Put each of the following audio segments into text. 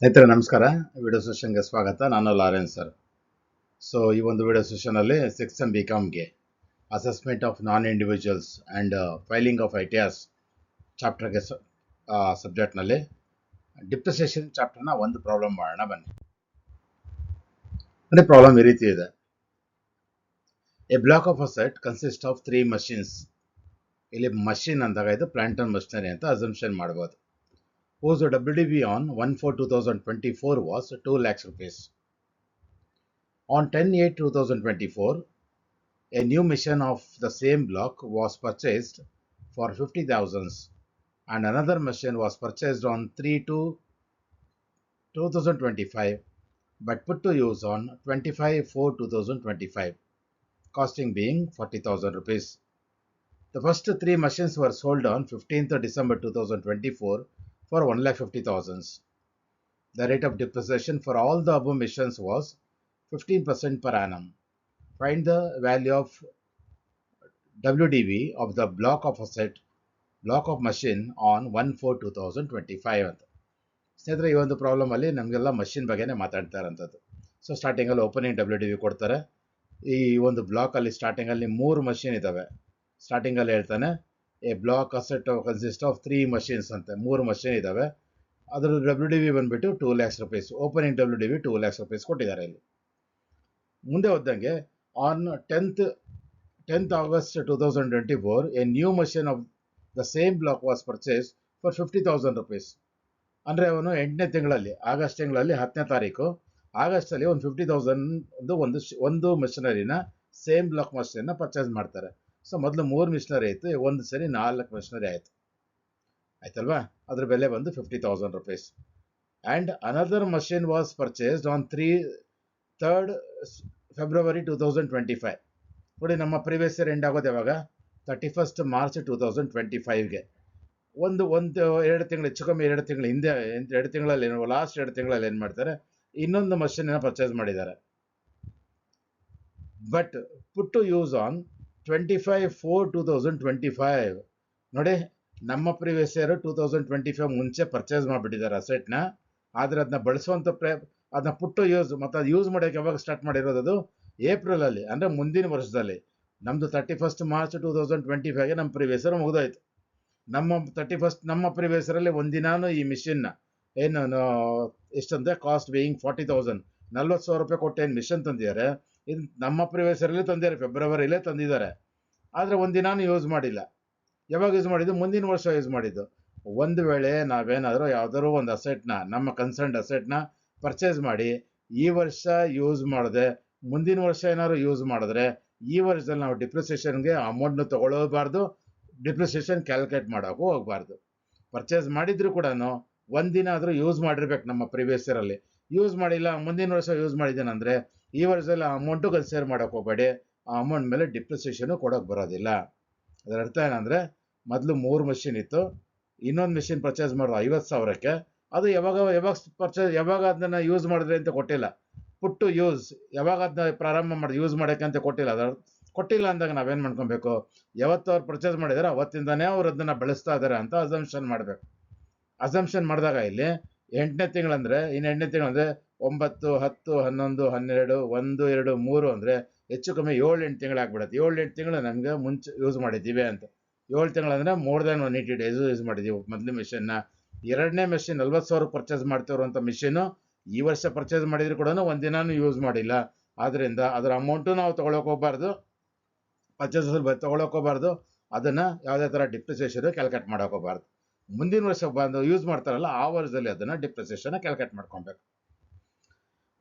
ಸ್ನೇಹಿತರೆ ನಮಸ್ಕಾರ. ವಿಡಿಯೋ ಸೆಷನ್ಗೆ ಸ್ವಾಗತ. ನಾನು ಲಾರೆನ್ಸ್ ಸರ್. ಸೊ ಈ ಒಂದು ವಿಡಿಯೋ ಸೆಷನಲ್ಲಿ 6th ಎಮ್ BComಗೆ assessment of non individuals and filing of ಐಟಿಯಾಸ್ ಚಾಪ್ಟರ್ಗೆ ಸಬ್ಜೆಕ್ಟ್ನಲ್ಲಿ ಡಿಪ್ರಿಸಿಯೇಷನ್ ಚಾಪ್ಟರ್ನ ಒಂದು ಪ್ರಾಬ್ಲಮ್ ಮಾಡೋಣ ಬನ್ನಿ. ಅಂದರೆ ಪ್ರಾಬ್ಲಮ್ ಈ ರೀತಿ ಇದೆ. A block of a set consist of 3 machines. ಇಲ್ಲಿ ಮಷಿನ್ ಅಂದಾಗ ಇದು ಪ್ಲಾಂಟ್ ಅಂಡ್ ಮಷಿನರಿ ಅಂತ ಅಸಂಪ್ಷನ್ ಮಾಡ್ಬೋದು. whose WDV on 1/4/2024 was 2 lakhs rupees. On 10/8/2024, a new machine of the same block was purchased for 50,000 and another machine was purchased on 3/2/2025 but put to use on 25/4/2025, costing being 40,000 rupees. The first 3 machines were sold on 15th December 2024 for 1,50,000. The rate of depreciation for all the above machines was 15% per annum. Find the value of WDV of the block of machine on 1/4/2025 ಅಂತ. ಸ್ನೇಹಿತರೆ, ಈ ಒಂದು problem ಅಲ್ಲಿ ನಮಗೆಲ್ಲ machine ಬಗ್ಗೆನೇ ಮಾತಾಡ್ತಾ ಇರೋಂಥದ್ದು. So ಸ್ಟಾರ್ಟಿಂಗಲ್ಲಿ opening WDV ಕೊಡ್ತಾರೆ. ಈ ಒಂದು ಬ್ಲಾಕಲ್ಲಿ ಸ್ಟಾರ್ಟಿಂಗಲ್ಲಿ 3 ಮಷಿನ್ ಇದ್ದಾವೆ. ಸ್ಟಾರ್ಟಿಂಗಲ್ಲಿ ಹೇಳ್ತಾನೆ a block asset consist of 3 machines ಅಂತ. 3 ಮಷಿನ್ ಇದ್ದಾವೆ. ಅದರ WDV ಬಂದ್ಬಿಟ್ಟು 2 lakhs rupees. Opening WDV 2 lakhs rupees ಕೊಟ್ಟಿದ್ದಾರೆ ಇಲ್ಲಿ. ಮುಂದೆ ಹೋದಂಗೆ on 10th August 2024 a new machine of the same block was purchase for 50,000 rupees. ಅಂದರೆ ಅವನು 8ನೇ ತಿಂಗಳಲ್ಲಿ, ಆಗಸ್ಟ್ ತಿಂಗಳಲ್ಲಿ 10ನೇ ತಾರೀಕು ಆಗಸ್ಟಲ್ಲಿ ಒಂದು 50,000 ಒಂದು ಮಿಷನರಿನ ಸೇಮ್ ಬ್ಲಾಕ್ ಮಷಿನ್ನ ಪರ್ಚೇಸ್ ಮಾಡ್ತಾರೆ. ಸೊ ಮೊದಲು 3 ಮಿಷನರಿ ಇತ್ತು, ಒಂದು ಸರಿ 4 ಮಿಷನರಿ ಆಯಿತು, ಆಯ್ತಲ್ವಾ? ಅದ್ರ ಬೆಲೆ ಬಂದು 50,000 rupees. And another machine was purchased on 3rd February 2025. ನೋಡಿ, ನಮ್ಮ ಪ್ರೀವಿಯಸ್ ಇಯರ್ ಎಂಡ್ ಆಗೋದು ಯಾವಾಗ? 31st March 2025ಗೆ. ಒಂದು 2 ತಿಂಗಳು, ಹೆಚ್ಚು ಕಮ್ಮಿ 2 ತಿಂಗಳು ಹಿಂದೆ, 2 ತಿಂಗಳಲ್ಲಿ, ಲಾಸ್ಟ್ 2 ತಿಂಗಳಲ್ಲಿ ಏನು ಮಾಡ್ತಾರೆ, ಇನ್ನೊಂದು ಮಷಿನ್ನ ಪರ್ಚೇಸ್ ಮಾಡಿದ್ದಾರೆ. But put to use on 25/4/2025. ನೋಡಿ, ನಮ್ಮ ಪ್ರೀವಿಯಸ್ ಇಯರ್ 2025 ಮುಂಚೆ ಪರ್ಚೇಸ್ ಮಾಡಿಬಿಟ್ಟಿದ್ದಾರೆ ಅಸೆಟ್ನ. ಆದರೆ ಅದನ್ನ ಬಳಸುವಂಥ ಅದನ್ನ ಪುಟ್ಟು ಯೂಸ್ ಮತ್ತು ಅದು ಯೂಸ್ ಮಾಡೋಕ್ಕೆ ಯಾವಾಗ ಸ್ಟಾರ್ಟ್ ಮಾಡಿರೋದು? ಅದು ಏಪ್ರಿಲಲ್ಲಿ, ಅಂದರೆ ಮುಂದಿನ ವರ್ಷದಲ್ಲಿ. ನಮ್ಮದು 31st March 2025ಗೆ ನಮ್ಮ ಪ್ರೀವಿಯಸ್ ಇಯರ್ ಮುಗಿದೋಯ್ತು. ನಮ್ಮ ಪ್ರೀವಿಯಸ್ ಇಯರಲ್ಲಿ ಒಂದಿನಾನು ಈ ಮಿಷಿನ್ನ ಏನು ಎಷ್ಟಂದರೆ ಕಾಸ್ಟ್ ಬೇಯಿಂಗ್ 40,000, 40,000 ರೂಪಾಯಿ ಕೊಟ್ಟು ಏನು ಮಿಷನ್ ತಂದಿದ್ದಾರೆ. ಇದು ನಮ್ಮ ಪ್ರೀವಿಯಸ್ ಇಯರಲ್ಲಿ ತಂದಿದ್ದಾರೆ, ಫೆಬ್ರವರಿಲೇ ತಂದಿದ್ದಾರೆ. ಆದರೆ ಒಂದಿನಾನು ಯೂಸ್ ಮಾಡಿಲ್ಲ. ಯಾವಾಗ ಯೂಸ್ ಮಾಡಿದ್ದು? ಮುಂದಿನ ವರ್ಷ ಯೂಸ್ ಮಾಡಿದ್ದು. ಒಂದು ವೇಳೆ ನಾವೇನಾದರೂ ಯಾವುದಾದ್ರು ಒಂದು ಅಸೆಟ್ನ, ನಮ್ಮ ಕನ್ಸರ್ನ್ಡ್ ಅಸೆಟ್ನ ಪರ್ಚೇಸ್ ಮಾಡಿ ಈ ವರ್ಷ ಯೂಸ್ ಮಾಡದೆ ಮುಂದಿನ ವರ್ಷ ಏನಾದ್ರು ಯೂಸ್ ಮಾಡಿದ್ರೆ ಈ ವರ್ಷದಲ್ಲಿ ನಾವು ಡಿಪ್ರಿಸಿಯೇಷನ್ಗೆ ಅಮೌಂಟ್ನ ತೊಗೊಳ್ಳೋಬಾರ್ದು, ಡಿಪ್ರಿಸಿಯೇಷನ್ ಕ್ಯಾಲ್ಕುಲೇಟ್ ಮಾಡೋಕ್ಕೂ ಹೋಗಬಾರ್ದು. ಪರ್ಚೇಸ್ ಮಾಡಿದ್ರು ಕೂಡ ಒಂದಿನ ಆದರೂ ಯೂಸ್ ಮಾಡಿರ್ಬೇಕು. ನಮ್ಮ ಪ್ರೀವಿಯಸ್ ಇಯರಲ್ಲಿ ಯೂಸ್ ಮಾಡಿಲ್ಲ, ಮುಂದಿನ ವರ್ಷ ಯೂಸ್ ಮಾಡಿದ್ದೇನೆಂದರೆ ಈ ವರ್ಷದಲ್ಲಿ ಆ ಅಮೌಂಟು ಕನ್ಸಿಡರ್ ಮಾಡೋಕ್ಕೆ ಹೋಗಬೇಡಿ. ಆ ಅಮೌಂಟ್ ಮೇಲೆ ಡಿಪ್ರಿಸಿಯೇಷನು ಕೊಡೋಕ್ಕೆ ಬರೋದಿಲ್ಲ. ಅದರ ಅರ್ಥ ಏನಂದರೆ, ಮೊದಲು 3 ಮಷಿನ್ ಇತ್ತು, ಇನ್ನೊಂದು ಮಿಷಿನ್ ಪರ್ಚೇಸ್ ಮಾಡೋದು 50,000ಕ್ಕೆ. ಅದು ಯಾವಾಗ ಅದನ್ನು ಯೂಸ್ ಮಾಡಿದ್ರೆ ಅಂತ ಕೊಟ್ಟಿಲ್ಲ. ಪುಟ್ಟು ಯೂಸ್ ಯಾವಾಗ ಅದನ್ನ ಪ್ರಾರಂಭ ಮಾಡಿ ಯೂಸ್ ಮಾಡೋಕ್ಕೆ ಅಂತ ಕೊಟ್ಟಿಲ್ಲ. ಅದರ ಕೊಟ್ಟಿಲ್ಲ ಅಂದಾಗ ನಾವೇನು ಮಾಡ್ಕೊಬೇಕು? ಯಾವತ್ತು ಅವ್ರು ಪರ್ಚೇಸ್ ಮಾಡಿದ್ದಾರೆ ಅವತ್ತಿಂದನೇ ಅವ್ರು ಅದನ್ನು ಬಳಸ್ತಾ ಇದ್ದಾರೆ ಅಂತ ಅಸಂಪ್ಷನ್ ಮಾಡಬೇಕು. ಅಸಂಪ್ಷನ್ ಮಾಡಿದಾಗ ಇಲ್ಲಿ 8ನೇ ತಿಂಗಳಂದರೆ, ಇನ್ನು 8ನೇ ತಿಂಗಳಂದರೆ 9, 10, 11, 12, 1, 2, 3 ಅಂದರೆ ಹೆಚ್ಚು ಕಮ್ಮಿ 7-8 ತಿಂಗಳಾಗ್ಬಿಡುತ್ತೆ. 7-8 ತಿಂಗಳು ನಮಗೆ ಮುಂಚೆ ಯೂಸ್ ಮಾಡಿದ್ದೀವಿ ಅಂತ. 7 ತಿಂಗಳಂದರೆ ಮೋರ್ ದ್ಯಾನ್ 180 days ಯೂಸ್ ಮಾಡಿದ್ದೀವಿ ಮೊದಲನೇ ಮಿಷನ್ನ. 2ನೇ ಮಿಷಿನ್ 40,000 ಪರ್ಚೇಸ್ ಮಾಡ್ತಿರುವಂಥ ಮಿಷಿನು ಈ ವರ್ಷ ಪರ್ಚೇಸ್ ಮಾಡಿದ್ರು ಕೂಡ ಒಂದಿನಾನು ಯೂಸ್ ಮಾಡಿಲ್ಲ. ಆದ್ದರಿಂದ ಅದರ ಅಮೌಂಟು ನಾವು ತೊಗೊಳಕ್ಕೆ ಹೋಗಬಾರ್ದು, ಪರ್ಚೇಸಲ್ಲಿ ತೊಗೊಳಕ್ಕೆ ಹೋಗಬಾರ್ದು. ಅದನ್ನು ಯಾವುದೇ ಥರ ಡಿಪ್ರಿಸಿಯೇಷನ್ ಕ್ಯಾಲ್ಕುಲೇಟ್ ಮಾಡೋಕೆ ಹೋಗಬಾರ್ದು. ಮುಂದಿನ ವರ್ಷ ಬಂದು ಯೂಸ್ ಮಾಡ್ತಾರಲ್ಲ ಆ ವರ್ಷದಲ್ಲಿ ಅದನ್ನು ಡಿಪ್ರಿಸಿಯೇಷನ್ ಕ್ಯಾಲ್ಕುಲೇಟ್ ಮಾಡ್ಕೊಬೇಕು.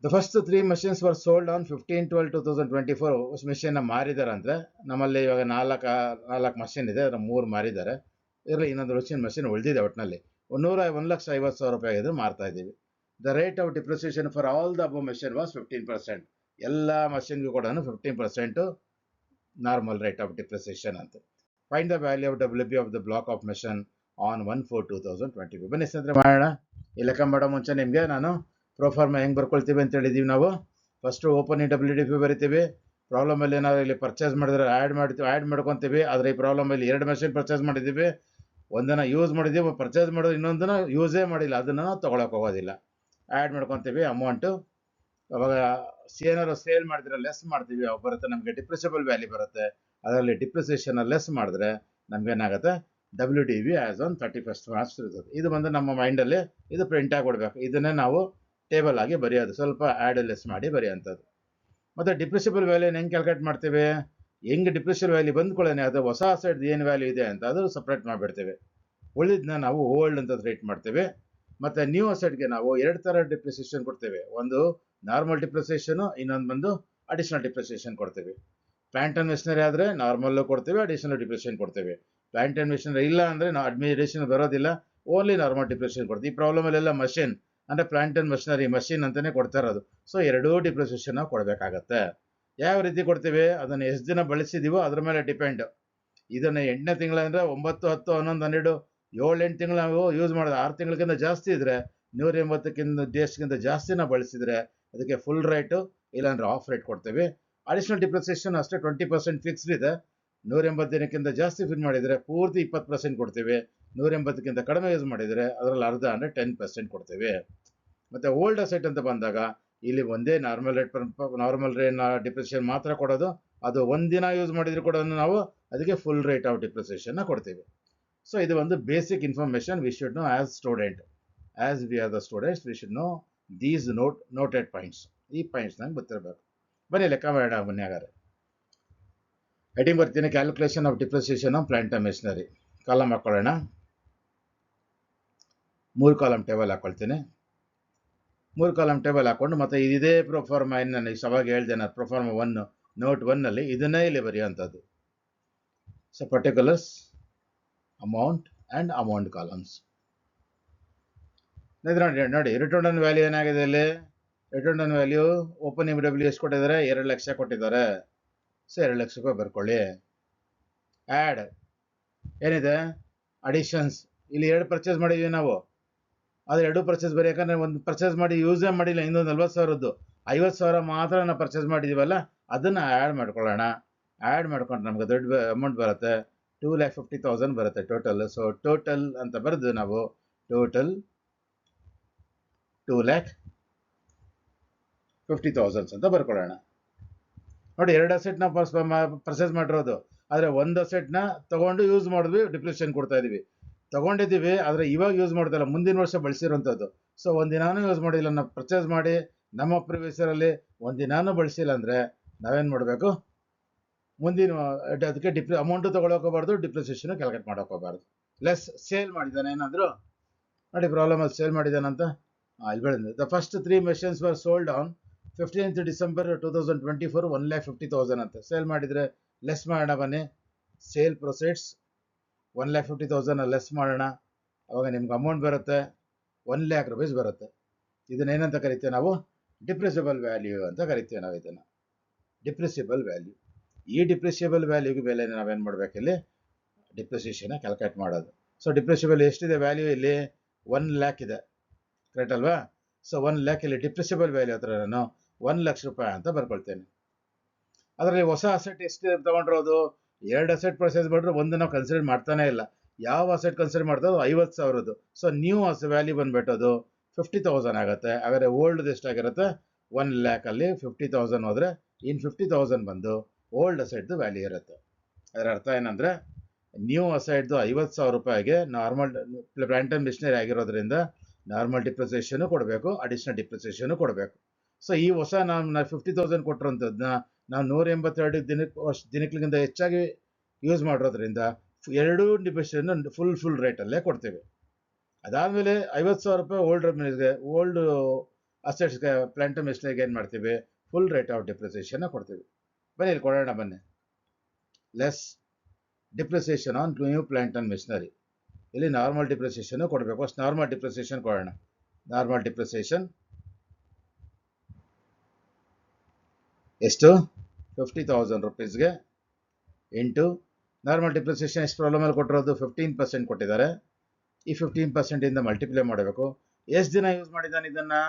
The first 3 machines var sold on 15/12/2024. ಮಿಷನ್ನ ಮಾರಿದ್ದಾರೆ ಅಂದರೆ ನಮ್ಮಲ್ಲಿ ಇವಾಗ 4 ಮಷಿನ್ ಇದೆ, ಅದರ 3 ಮಾರಿದ್ದಾರೆ. ಇದರಲ್ಲಿ ಇನ್ನೊಂದು ಮಷಿನ್ ಉಳಿದಿದೆ. ಒಟ್ಟಿನಲ್ಲಿ 1,50,000 ರೂಪಾಯಿ ಇದು ಮಾರ್ತಾ ಇದ್ದೀವಿ. The rate of depreciation for all the above machine was 15%. ಎಲ್ಲ ಮಷಿನ್ಗೂ ಕೂಡ 15% ನಾರ್ಮಲ್ ರೇಟ್ ಆಫ್ ಡಿಪ್ರಿಸಿಯೇಷನ್ ಅಂತ. Find the value of WDV of the block of machine on 1/4/2025. ಬನ್ನಿ ಸ್ನೇಹಿತರೆ ಮಾಡೋಣ. ಈ ಲೆಕ್ಕ ಮಾಡೋ ಮುಂಚೆ ನಿಮಗೆ ನಾನು ಪ್ರೋಫಾರ್ಮ ಹೆಂಗೆ ಬರ್ಕೊಳ್ತೀವಿ ಅಂತ ಹೇಳಿದ್ದೀವಿ ನಾವು. ಫಸ್ಟು ಓಪನಿಂಗ್ WDV ಬರಿತೀವಿ. ಪ್ರಾಬ್ಲಮಲ್ಲಿ ಏನಾದರೂ ಇಲ್ಲಿ ಪರ್ಚೇಸ್ ಮಾಡಿದ್ರೆ ಆ್ಯಡ್ ಮಾಡ್ಕೊತೀವಿ. ಆದರೆ ಈ ಪ್ರಾಬ್ಲಮಲ್ಲಿ 2 ಮಷಿನ್ ಪರ್ಚೇಸ್ ಮಾಡಿದ್ದೀವಿ, ಒಂದನ್ನು ಯೂಸ್ ಮಾಡಿದ್ದೀವಿ, ಪರ್ಚೇಸ್ ಮಾಡೋದು ಇನ್ನೊಂದನ್ನು ಯೂಸೇ ಮಾಡಿಲ್ಲ, ಅದನ್ನು ನಾವು ತೊಗೊಳಕ್ಕೆ ಹೋಗೋದಿಲ್ಲ. ಆ್ಯಡ್ ಮಾಡ್ಕೊತೀವಿ ಅಮೌಂಟು. ಅವಾಗ ಏನಾದ್ರು ಸೇಲ್ ಮಾಡಿದ್ರೆ ಲೆಸ್ ಮಾಡ್ತೀವಿ, ಅವಾಗ ಬರುತ್ತೆ ನಮಗೆ ಡಿಪ್ರೆಸಿಬಲ್ ವ್ಯಾಲ್ಯೂ ಬರುತ್ತೆ. ಅದರಲ್ಲಿ ಡಿಪ್ರಿಸಿಯೇಷನ್ ಲೆಸ್ ಮಾಡಿದ್ರೆ ನಮ್ಗೆ ಏನಾಗುತ್ತೆ WDV as on 31st March ಇರ್ತದೆ. ಇದು ಬಂದು ನಮ್ಮ ಮೈಂಡಲ್ಲಿ ಇದು ಪ್ರಿಂಟ್ ಆಗಿ ಕೊಡಬೇಕು. ಇದನ್ನೇ ನಾವು ಟೇಬಲ್ ಆಗಿ ಬರೆಯೋದು, ಸ್ವಲ್ಪ ಆ್ಯಡ್ ಲೆಸ್ ಮಾಡಿ ಬರೆಯೋಂಥದ್ದು. ಮತ್ತು ಡಿಪ್ರಿಸಿಬಲ್ ವ್ಯಾಲ್ಯೂನ ಹೆಂಗೆ ಕ್ಯಾಲ್ಕುಲೇಟ್ ಮಾಡ್ತೀವಿ, ಹೆಂಗೆ ಡಿಪ್ರಿಸಿಬಲ್ ವ್ಯಾಲ್ಯೂ ಬಂದ್ಕೊಳ್ಳೇನೆ ಅದು ಹೊಸ ಅಸೆಟ್ ಏನು ವ್ಯಾಲ್ಯೂ ಇದೆ ಅಂತ ಅದು ಸಪ್ರೇಟ್ ಮಾಡಿಬಿಡ್ತೀವಿ. ಉಳಿದನ್ನ ನಾವು ಓಲ್ಡ್ ಅಂತ ಟ್ರೀಟ್ ಮಾಡ್ತೀವಿ. ಮತ್ತು ನ್ಯೂ ಅಸೆಟ್ಗೆ ನಾವು ಎರಡು ಥರ ಡಿಪ್ರಿಸಿಯೇಷನ್ ಕೊಡ್ತೇವೆ. ಒಂದು ನಾರ್ಮಲ್ ಡಿಪ್ರಿಸಿಯೇಷನು, ಇನ್ನೊಂದು ಬಂದು ಅಡಿಷನಲ್ ಡಿಪ್ರಿಸಿಯೇಷನ್ ಕೊಡ್ತೀವಿ. ಪ್ಲಾಂಟ್ ಆ್ಯಂಡ್ ಮೆಷಿನರಿ ಆದರೆ ನಾರ್ಮಲ್ಲು ಕೊಡ್ತೀವಿ, ಅಡಿಷನಲ್ ಡಿಪ್ರಿಸಿಯೇಷನ್ ಕೊಡ್ತೀವಿ. ಪ್ಲಾಂಟ್ ಆ್ಯಂಡ್ ಮೆಷಿನರಿ ಇಲ್ಲ ಅಂದರೆ ನಾವು ಅಡ್ಮಿನಿಸ್ಟ್ರೇಷನ್ ಬರೋದಿಲ್ಲ, ಓನ್ಲಿ ನಾರ್ಮಲ್ ಡಿಪ್ರಿಸಿಯೇಷನ್ ಕೊಡ್ತೀವಿ. ಈ ಪ್ರಾಬ್ಲಮಲ್ಲೆಲ್ಲ ಮಷಿನ್ ಅಂದರೆ ಪ್ಲಾಂಟ್ ಆ್ಯಂಡ್ ಮಷಿನರಿ ಮಷಿನ್ ಅಂತಲೇ ಕೊಡ್ತಾ ಇರೋದು. ಸೊ ಎರಡೂ ಡಿಪ್ರಿಸಿಯೇಷನ್ ನಾವು ಕೊಡಬೇಕಾಗತ್ತೆ. ಯಾವ ರೀತಿ ಕೊಡ್ತೀವಿ, ಅದನ್ನು ಎಷ್ಟು ದಿನ ಬಳಸಿದೀವೋ ಅದ್ರ ಮೇಲೆ ಡಿಪೆಂಡ್. ಇದನ್ನು 8ನೇ ತಿಂಗಳಂದರೆ 9, 10, 11, 12, 7-8 ತಿಂಗಳು ನಾವು ಯೂಸ್ ಮಾಡೋದು. 6 ತಿಂಗಳಿಗಿಂತ ಜಾಸ್ತಿ ಇದ್ದರೆ 180 ಡೇಸ್ಗಿಂತ ಜಾಸ್ತಿ ನಾವು ಬಳಸಿದರೆ ಅದಕ್ಕೆ ಫುಲ್ ರೇಟು, ಇಲ್ಲಾಂದರೆ ಆಫ್ ರೇಟ್ ಕೊಡ್ತೀವಿ. ಅಡಿಷನಲ್ ಡಿಪ್ರಿಸಿಯೇಷನ್ ಅಷ್ಟೇ 20% ಫಿಕ್ಸ್ಡ್ ಇದೆ. 180 ದಿನಕ್ಕಿಂತ ಜಾಸ್ತಿ ಫಿಲ್ ಮಾಡಿದರೆ ಪೂರ್ತಿ 20% ಕೊಡ್ತೀವಿ. 180ಕ್ಕಿಂತ ಕಡಿಮೆ ಯೂಸ್ ಮಾಡಿದರೆ ಅದರಲ್ಲಿ ಅರ್ಧ ಅಂದರೆ 10% ಕೊಡ್ತೀವಿ. ಮತ್ತು ಓಲ್ಡ್ ಅಸೆಟ್ ಅಂತ ಬಂದಾಗ ಇಲ್ಲಿ ಒಂದೇ ನಾರ್ಮಲ್ ರೇಟ್ ಡಿಪ್ರಿಸಿಯೇಷನ್ ಮಾತ್ರ ಕೊಡೋದು. ಅದು ಒಂದಿನ ಯೂಸ್ ಮಾಡಿದ್ರು ಕೂಡ ನಾವು ಅದಕ್ಕೆ ಫುಲ್ ರೇಟ್ ಆಫ್ ಡಿಪ್ರಿಸಿಯೇಷನ್ನ ಕೊಡ್ತೀವಿ. ಸೊ ಇದು ಒಂದು basic information we should know as student. As we are the students we should know these noted points. ಈ ಪಾಯಿಂಟ್ಸ್ ನಂಗೆ ಗೊತ್ತಿರಬೇಕು. ಬನ್ನಿ ಲೆಕ್ಕ ಮಾಡೋಣ ಬನ್ನಿ. ಹಾಗಾದ್ರೆ ಹೆಡಿಂಗ್ ಬರ್ತೀನಿ, calculation of depreciation of plant and machinery. Column ಹಾಕೊಳ್ಳೋಣ. 3 ಕಾಲಮ್ ಟೇಬಲ್ ಹಾಕೊಳ್ತೀನಿ. 3 ಕಾಲಮ್ ಟೇಬಲ್ ಹಾಕೊಂಡು ಮತ್ತೆ ಇದೇ ಪ್ರೊಫಾರ್ಮ ನಾನು ಅವಾಗ ಹೇಳ್ದೆ, ನಾನು ಪ್ರೊಫಾರ್ಮ 1 ನೋಟ್ 1ನಲ್ಲಿ ಇದನ್ನೇ ಇಲ್ಲಿ ಬರೆಯುವಂಥದ್ದು. So particulars, amount and amount columns. ನೋಡಿ ರಿಟರ್ನ್ ಆನ್ ವ್ಯಾಲ್ಯೂ ಏನಾಗಿದೆ ಇಲ್ಲಿ. Return on value opening W ಎಷ್ಟು ಕೊಟ್ಟಿದ್ದಾರೆ, 2 ಲಕ್ಷ ಕೊಟ್ಟಿದ್ದಾರೆ. ಸೊ 2 ಲಕ್ಷ ರೂಪಾಯಿ ಬರ್ಕೊಳ್ಳಿ. ಆ್ಯಡ್ ಏನಿದೆ, ಅಡಿಷನ್ಸ್. ಇಲ್ಲಿ 2 ಪರ್ಚೇಸ್ ಮಾಡಿದ್ವಿ ನಾವು, ಆದರೆ 2 ಪರ್ಚೇಸ್ ಬರೀ, ಯಾಕಂದರೆ ಒಂದು ಪರ್ಚೇಸ್ ಮಾಡಿ ಯೂಸೇ ಮಾಡಿಲ್ಲ. ಇನ್ನೊಂದು 40,000ದ್ದು 50,000 ಮಾತ್ರ ನಾವು ಪರ್ಚೇಸ್ ಮಾಡಿದ್ದೀವಲ್ಲ, ಅದನ್ನು ಆ್ಯಡ್ ಮಾಡ್ಕೊಳ್ಳೋಣ. ಆ್ಯಡ್ ಮಾಡ್ಕೊಂಡು ನಮ್ಗೆ ದೊಡ್ಡ ಅಮೌಂಟ್ ಬರುತ್ತೆ, 2,50,000 ಬರುತ್ತೆ ಟೋಟಲ್. ಸೊ ಟೋಟಲ್ ಅಂತ ಬರೆದು ನಾವು ಟೋಟಲ್ 2,50,000 ಅಂತ ಬರ್ಕೊಳ್ಳೋಣ. ನೋಡಿ 2 ಅಸೆಟ್ನ ಪರ್ಚೇಸ್ ಮಾಡಿರೋದು, ಆದರೆ ಒಂದು ಅಸೆಟ್ನ ತೊಗೊಂಡು ಯೂಸ್ ಮಾಡಿದ್ವಿ, ಡಿಪ್ರಿಸಿಯೇಷನ್ ಕೊಡ್ತಾ ಇದ್ದೀವಿ. ತೊಗೊಂಡಿದ್ದೀವಿ ಆದರೆ ಇವಾಗ ಯೂಸ್ ಮಾಡ್ದಲ್ಲ, ಮುಂದಿನ ವರ್ಷ ಬಳಸಿರೋಂಥದ್ದು. ಸೊ ಒಂದಿನಾನು ಯೂಸ್ ಮಾಡಿಲ್ಲ, ನಾವು ಪರ್ಚೇಸ್ ಮಾಡಿ ನಮ್ಮ ಪ್ರಿವಿಯಸರಲ್ಲಿ ಒಂದಿನಾನು ಬಳಸಿಲ್ಲ ಅಂದರೆ ನಾವೇನು ಮಾಡಬೇಕು, ಮುಂದಿನ ಅದಕ್ಕೆ ಅಮೌಂಟು ತೊಗೊಳಕೋಬಾರ್ದು, ಡಿಪ್ರಿಸಿಯೇಷನ್ ಕ್ಯಾಲ್ಕುಲೇಟ್ ಮಾಡೋಕೋಬಾರ್ದು. ಲೆಸ್ ಸೇಲ್ ಮಾಡಿದ್ದಾನೆ ಏನಾದರೂ, ನೋಡಿ ಪ್ರಾಬ್ಲಮಲ್ಲಿ ಸೇಲ್ ಮಾಡಿದ್ದಾನಂತ ಇಲ್ಲಿ ಬೆಳೆದ. The first 3 machines were sold on 15th December 2024 1,50,000 ಅಂತ ಸೇಲ್ ಮಾಡಿದರೆ ಲೆಸ್ ಮಾಡೋಣ ಬನ್ನಿ. ಸೇಲ್ ಪ್ರೊಸೀಡ್ಸ್ 1,50,000 ಲೆಸ್ ಮಾಡೋಣ. ಅವಾಗ ನಿಮ್ಗೆ ಅಮೌಂಟ್ ಬರುತ್ತೆ 1,00,000 ರೂಪೀಸ್ ಬರುತ್ತೆ. ಇದನ್ನೇನಂತ ಕರಿತೀವಿ ನಾವು, ಡಿಪ್ರಿಸಿಬಲ್ ವ್ಯಾಲ್ಯೂ ಅಂತ ಕರಿತೀವಿ ನಾವು ಇದನ್ನು. ಡಿಪ್ರಿಸಿಬಲ್ ವ್ಯಾಲ್ಯೂ. ಈ ಡಿಪ್ರಿಸಿಬಲ್ ವ್ಯಾಲ್ಯೂಗೆ ಬೆಲೆ ನಾವೇನು ಮಾಡಬೇಕು, ಇಲ್ಲಿ ಡಿಪ್ರಿಸಿಯೇಷನ್ನ ಕ್ಯಾಲ್ಕುಲೇಟ್ ಮಾಡೋದು. ಸೊ ಡಿಪ್ರಿಸಿಬಲ್ ಎಷ್ಟಿದೆ ವ್ಯಾಲ್ಯೂ ಇಲ್ಲಿ, 1,00,000 ಇದೆ, ಕರೆಕ್ಟ್ ಅಲ್ವಾ. ಸೊ 1,00,000 ಇಲ್ಲಿ ಡಿಪ್ರಿಸಿಬಲ್ ವ್ಯಾಲ್ಯೂ ಹತ್ರ ನಾನು 1,00,000 ರೂಪಾಯಿ ಅಂತ ಬರ್ಕೊಳ್ತೇನೆ. ಅದರಲ್ಲಿ ಹೊಸ ಅಸೆಟ್ ಎಷ್ಟು ತೊಗೊಂಡಿರೋದು, 2 ಅಸೆಟ್ ಪರ್ಚೇಸ್ ಮಾಡಿದ್ರೆ ಒಂದು ನಾವು ಕನ್ಸಿಡರ್ ಮಾಡ್ತಾನೆ ಇಲ್ಲ. ಯಾವ ಅಸೆಟ್ ಕನ್ಸಿಡರ್ ಮಾಡ್ತದೋ 50,000. ಸೊ ನ್ಯೂ ವ್ಯಾಲ್ಯೂ ಬಂದುಬಿಟ್ಟೋದು 50,000 ಆಗುತ್ತೆ. ಹಾಗಾದರೆ ಓಲ್ಡ್ ಎಷ್ಟಾಗಿರುತ್ತೆ, 1,00,000ಅಲ್ಲಿ 50,000 ಹೋದರೆ ಇನ್ನು 50,000 ಬಂದು ಓಲ್ಡ್ ಅಸೆಟ್ದು ವ್ಯಾಲ್ಯೂ ಇರುತ್ತೆ. ಅದರ ಅರ್ಥ ಏನಂದರೆ, ನ್ಯೂ ಅಸೆಟ್ದು 50,000 ರೂಪಾಯಿಗೆ ನಾರ್ಮಲ್ ಪ್ಲಾಂಟ್ ಆ್ಯಂಡ್ ಮಿಷನರಿ ಆಗಿರೋದ್ರಿಂದ ನಾರ್ಮಲ್ ಡಿಪ್ರಿಸಿಯೇಷನು ಕೊಡಬೇಕು, ಅಡಿಷನಲ್ ಡಿಪ್ರಿಸಿಯೇಷನು ಕೊಡಬೇಕು. ಸೊ ಈ ಹೊಸ ನಾವು 50,000 ಕೊಟ್ಟಿರೋಂಥದ್ದನ್ನ ನಾವು 182 ದಿನಕ್ಕಿಂತ ಹೆಚ್ಚಾಗಿ ಯೂಸ್ ಮಾಡಿರೋದ್ರಿಂದ ಎರಡೂ ಡಿಪ್ರಿಸಿಯೇಷನ್ ಫುಲ್ ರೇಟಲ್ಲೇ ಕೊಡ್ತೀವಿ. ಅದಾದಮೇಲೆ 50,000 ರೂಪಾಯಿ ಓಲ್ಡ್ ಅಸೆಟ್ಸ್ಗೆ ಪ್ಲಾಂಟ್ ಆ್ಯಂಡ್ ಮಿಷನರಿಗೆ ಏನು ಮಾಡ್ತೀವಿ, ಫುಲ್ ರೇಟ್ ಆಫ್ ಡಿಪ್ರಿಸಿಯೇಷನ್ನ ಕೊಡ್ತೀವಿ. ಬನ್ನಿ ಇಲ್ಲಿ ಕೊಡೋಣ ಬನ್ನಿ. Less depreciation on new plant and machinery. ಇಲ್ಲಿ ನಾರ್ಮಲ್ ಡಿಪ್ರಿಸಿಯೇಷನ್ ಕೊಡಬೇಕು. ಅಷ್ಟು ನಾರ್ಮಲ್ ಡಿಪ್ರಿಸಿಯೇಷನ್ ಕೊಡೋಣ. ನಾರ್ಮಲ್ ಡಿಪ್ರಿಸಿಯೇಷನ್ ಎಷ್ಟು, 50,000 ರೂಪೀಸ್ಗೆ ಇಂಟು ನಾರ್ಮಲ್ ಡಿಪ್ರಿಸಿಯೇಷನ್ ಎಷ್ಟು ಪ್ರಾಬ್ಲಮಲ್ಲಿ ಕೊಟ್ಟಿರೋದು, 15% ಕೊಟ್ಟಿದ್ದಾರೆ. ಈ 15% ಮಲ್ಟಿಪ್ಲೈ ಮಾಡಬೇಕು. ಎಷ್ಟು ದಿನ ಯೂಸ್ ಮಾಡಿದ್ದಾನೆ ಇದನ್ನು,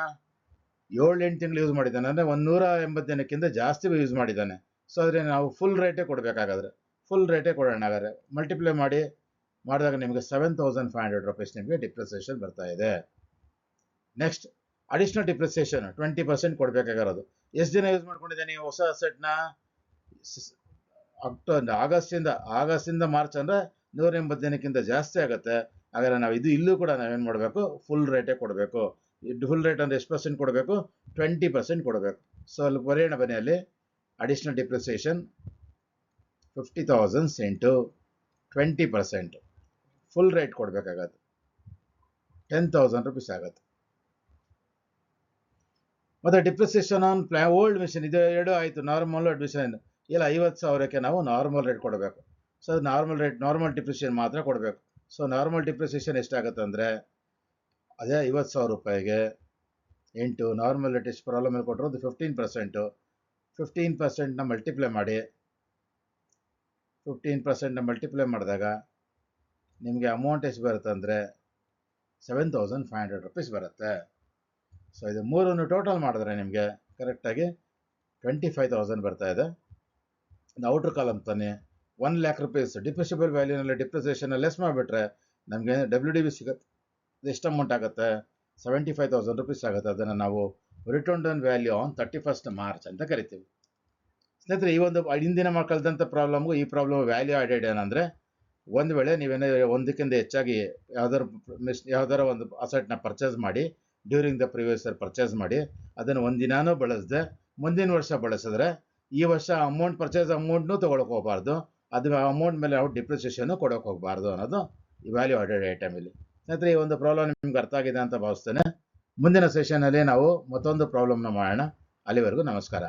7-8 ತಿಂಗಳು ಯೂಸ್ ಮಾಡಿದ್ದಾನೆ, ಅಂದರೆ 180 ದಿನಕ್ಕಿಂತ ಜಾಸ್ತಿ ಯೂಸ್ ಮಾಡಿದ್ದಾನೆ. ಸೊ ಆದರೆ ನಾವು ಫುಲ್ ರೇಟೇ ಕೊಡಬೇಕಾಗಾದ್ರೆ ಫುಲ್ ರೇಟೇ ಕೊಡೋಣ. ಹಾಗಾದರೆ ಮಲ್ಟಿಪ್ಲೈ ಮಾಡಿದಾಗ ನಿಮಗೆ 7,500 ರೂಪೀಸ್ ನಿಮಗೆ ಡಿಪ್ರಿಸಿಯೇಷನ್ ಬರ್ತಾ ಇದೆ. Next additional depreciation 20% ಕೊಡಬೇಕಾಗಿರೋದು. ಎಷ್ಟು ದಿನ ಯೂಸ್ ಮಾಡ್ಕೊಂಡಿದ್ದೀನಿ ಹೊಸ ಅಸೆಟ್ನ? ಆಗಸ್ಟಿಂದ ಮಾರ್ಚ್ ಅಂದರೆ 180 ದಿನಕ್ಕಿಂತ ಜಾಸ್ತಿ ಆಗುತ್ತೆ. ಹಾಗಾದ್ರೆ ನಾವು ಇಲ್ಲೂ ಕೂಡ ನಾವೇನು ಮಾಡಬೇಕು, ಫುಲ್ ರೇಟೇ ಕೊಡಬೇಕು. ಫುಲ್ ರೇಟ್ ಅಂದರೆ ಎಷ್ಟು ಪರ್ಸೆಂಟ್ ಕೊಡಬೇಕು? 20% ಕೊಡಬೇಕು. ಸೊ ಅಲ್ಲಿ ಬರೆಯೋಣ ಬನ್ನಿ, ಅಲ್ಲಿ additional depreciation 50,000 into 20%, full rate ಕೊಡಬೇಕಾಗತ್ತೆ, 10,000 ರುಪೀಸ್ ಆಗುತ್ತೆ. ಮತ್ತು ಡಿಪ್ರಿಸಿಯೇಷನ್ ಆನ್ ಓಲ್ಡ್ ಮಿಷಿನ್, ಇದು ಎರಡು ಆಯಿತು. ನಾರ್ಮಲ್ ಮಿಷನ್ ಇಲ್ಲ 50,000ಕ್ಕೆ ನಾವು ನಾರ್ಮಲ್ ರೇಟ್ ಕೊಡಬೇಕು. ಸೊ ನಾರ್ಮಲ್ ಡಿಪ್ರಿಸಿಯೇಷನ್ ಮಾತ್ರ ಕೊಡಬೇಕು. ಸೊ ನಾರ್ಮಲ್ ಡಿಪ್ರಿಸಿಯೇಷನ್ ಎಷ್ಟಾಗುತ್ತೆ ಅಂದರೆ ಅದೇ 50,000 ರೂಪಾಯಿಗೆ ಇಂಟು ನಾರ್ಮಲ್ ರೇಟ್ ಎಷ್ಟು ಪ್ರಾಬ್ಲಮಲ್ಲಿ ಕೊಟ್ಟಿರೋದು 15%. 15%ನ ಮಲ್ಟಿಪ್ಲೈ ಮಾಡಿ, 15%ನ ಮಲ್ಟಿಪ್ಲೈ ಮಾಡಿದಾಗ ನಿಮಗೆ ಅಮೌಂಟ್ ಎಷ್ಟು ಬರುತ್ತೆ ಅಂದರೆ 7,500 ರುಪೀಸ್ ಬರುತ್ತೆ. ಸೊ ಇದು ಮೂರನ್ನು ಟೋಟಲ್ ಮಾಡಿದ್ರೆ ನಿಮಗೆ ಕರೆಕ್ಟಾಗಿ 25,000 ಬರ್ತಾ ಇದೆ. ಔಟ್ರ್ ಕಾಲಮ್ ತಾನೆ 1 ಲ್ಯಾಕ್ ರುಪೀಸ್ ಡಿಪ್ರಿಷಿಯಬಲ್ ವ್ಯಾಲ್ಯೂನಲ್ಲಿ ಡಿಪ್ರಿಸಿಯೇಷನ್ ಲೆಸ್ ಮಾಡಿಬಿಟ್ರೆ ನಮಗೆ WDV ಸಿಗುತ್ತೆ. ಎಷ್ಟು ಅಮೌಂಟ್ ಆಗುತ್ತೆ? 75,000 ರುಪೀಸ್ ಆಗುತ್ತೆ. ಅದನ್ನು ನಾವು return down value on 31st March ಅಂತ ಕರಿತೀವಿ. ಸ್ನೇಹಿತರೆ, ಈ ಒಂದು ಹಿಂದಿನ ಕಲಿತಂಥ ಪ್ರಾಬ್ಲಮ್ಗೂ ಈ ಪ್ರಾಬ್ಲಮ್ ವ್ಯಾಲ್ಯೂ ಆಡೆಡ್ ಏನಂದರೆ, ಒಂದು ವೇಳೆ ನೀವೇನೇ ಒಂದಕ್ಕಿಂತ ಹೆಚ್ಚಾಗಿ ಯಾವ್ದಾರ ಒಂದು ಅಸೆಟ್ನ ಪರ್ಚೇಸ್ ಮಾಡಿ during the previous year purchase ಮಾಡಿ ಅದನ್ನು ಒಂದಿನಾನೂ ಬಳಸದೆ ಮುಂದಿನ ವರ್ಷ ಬಳಸಿದ್ರೆ ಈ ವರ್ಷ ಪರ್ಚೇಸ್ ಅಮೌಂಟ್ನೂ ತೊಗೊಳಕ್ಕೆ ಹೋಗಬಾರ್ದು, ಅದು ಅಮೌಂಟ್ ಮೇಲೆ ನಾವು ಡಿಪ್ರಿಸಿಯೇಷನ್ನು ಕೊಡೋಕೆ ಹೋಗಬಾರ್ದು ಅನ್ನೋದು ಈ ವ್ಯಾಲ್ಯೂ ಆಡೆಡ್ ಐಟಮಲ್ಲಿ. ಸ್ನೇಹಿತರೆ, ಈ ಒಂದು ಪ್ರಾಬ್ಲಮ್ ನಿಮ್ಗೆ ಅರ್ಥ ಆಗಿದೆ ಅಂತ ಭಾವಿಸ್ತೇನೆ. ಮುಂದಿನ ಸೆಷನಲ್ಲಿ ನಾವು ಮತ್ತೊಂದು ಪ್ರಾಬ್ಲಮ್ನ ಮಾಡೋಣ. ಅಲ್ಲಿವರೆಗೂ ನಮಸ್ಕಾರ.